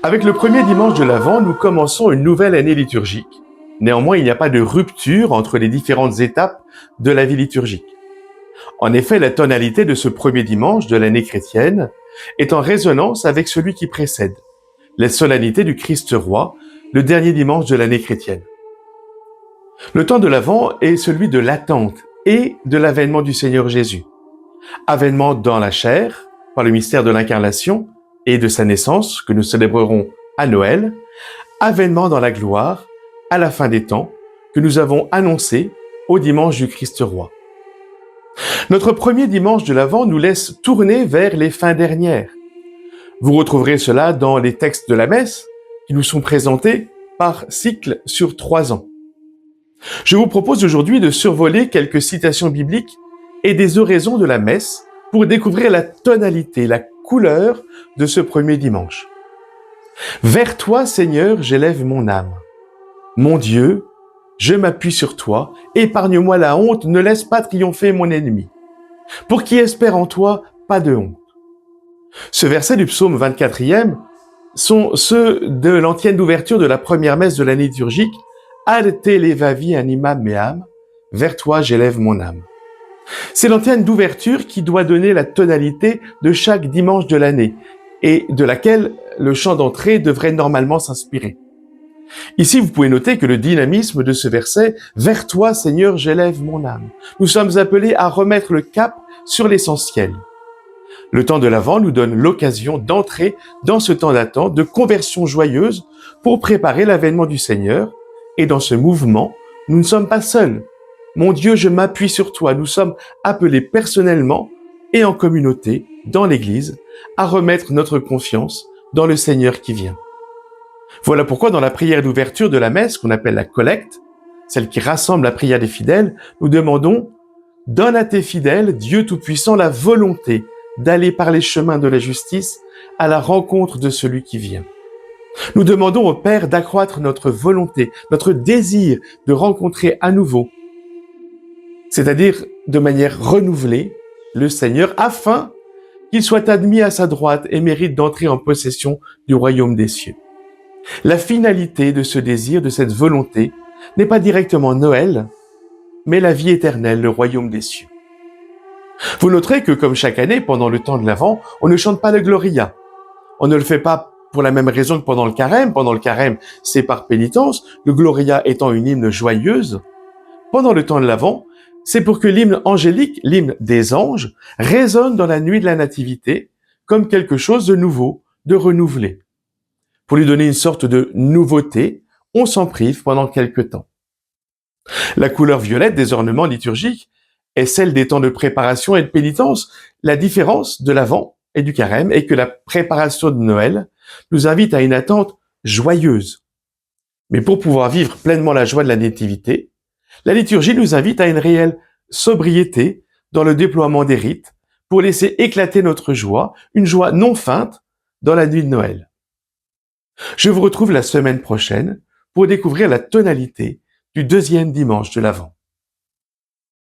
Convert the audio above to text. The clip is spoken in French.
Avec le premier dimanche de l'Avent, nous commençons une nouvelle année liturgique. Néanmoins, il n'y a pas de rupture entre les différentes étapes de la vie liturgique. En effet, la tonalité de ce premier dimanche de l'année chrétienne est en résonance avec celui qui précède, la solennité du Christ roi, le dernier dimanche de l'année chrétienne. Le temps de l'Avent est celui de l'attente et de l'avènement du Seigneur Jésus. Avènement dans la chair, par le mystère de l'incarnation et de sa naissance, que nous célébrerons à Noël. Avènement dans la gloire, à la fin des temps, que nous avons annoncé au dimanche du Christ roi. Notre premier dimanche de l'Avent nous laisse tourner vers les fins dernières. Vous retrouverez cela dans les textes de la messe qui nous sont présentés par cycle sur 3 ans. Je vous propose aujourd'hui de survoler quelques citations bibliques et des oraisons de la messe pour découvrir la tonalité, la couleur de ce premier dimanche. Vers toi, Seigneur, j'élève mon âme. Mon Dieu, je m'appuie sur toi, épargne-moi la honte, ne laisse pas triompher mon ennemi. Pour qui espère en toi, pas de honte. Ce verset du psaume 24e sont ceux de l'antienne d'ouverture de la première messe de l'année liturgique, Ad te levavi animam meam, vers toi j'élève mon âme. C'est l'antienne d'ouverture qui doit donner la tonalité de chaque dimanche de l'année et de laquelle le chant d'entrée devrait normalement s'inspirer. Ici, vous pouvez noter que le dynamisme de ce verset « Vers toi, Seigneur, j'élève mon âme ». Nous sommes appelés à remettre le cap sur l'essentiel. Le temps de l'Avent nous donne l'occasion d'entrer dans ce temps d'attente, de conversion joyeuse pour préparer l'avènement du Seigneur. Et dans ce mouvement, nous ne sommes pas seuls. Mon Dieu, je m'appuie sur toi. Nous sommes appelés personnellement et en communauté, dans l'Église, à remettre notre confiance dans le Seigneur qui vient. Voilà pourquoi dans la prière d'ouverture de la messe, qu'on appelle la collecte, celle qui rassemble la prière des fidèles, nous demandons « Donne à tes fidèles, Dieu Tout-Puissant, la volonté d'aller par les chemins de la justice à la rencontre de celui qui vient. » Nous demandons au Père d'accroître notre volonté, notre désir de rencontrer à nouveau, c'est-à-dire de manière renouvelée, le Seigneur, afin qu'il soit admis à sa droite et mérite d'entrer en possession du royaume des cieux. La finalité de ce désir, de cette volonté, n'est pas directement Noël, mais la vie éternelle, le royaume des cieux. Vous noterez que, comme chaque année, pendant le temps de l'Avent, on ne chante pas le Gloria. On ne le fait pas pour la même raison que pendant le carême. Pendant le carême, c'est par pénitence, le Gloria étant une hymne joyeuse. Pendant le temps de l'Avent, c'est pour que l'hymne angélique, l'hymne des anges, résonne dans la nuit de la Nativité comme quelque chose de nouveau, de renouvelé. Pour lui donner une sorte de nouveauté, on s'en prive pendant quelque temps. La couleur violette des ornements liturgiques est celle des temps de préparation et de pénitence. La différence de l'Avent et du carême est que la préparation de Noël nous invite à une attente joyeuse. Mais pour pouvoir vivre pleinement la joie de la Nativité, la liturgie nous invite à une réelle sobriété dans le déploiement des rites pour laisser éclater notre joie, une joie non feinte dans la nuit de Noël. Je vous retrouve la semaine prochaine pour découvrir la tonalité du deuxième dimanche de l'Avent.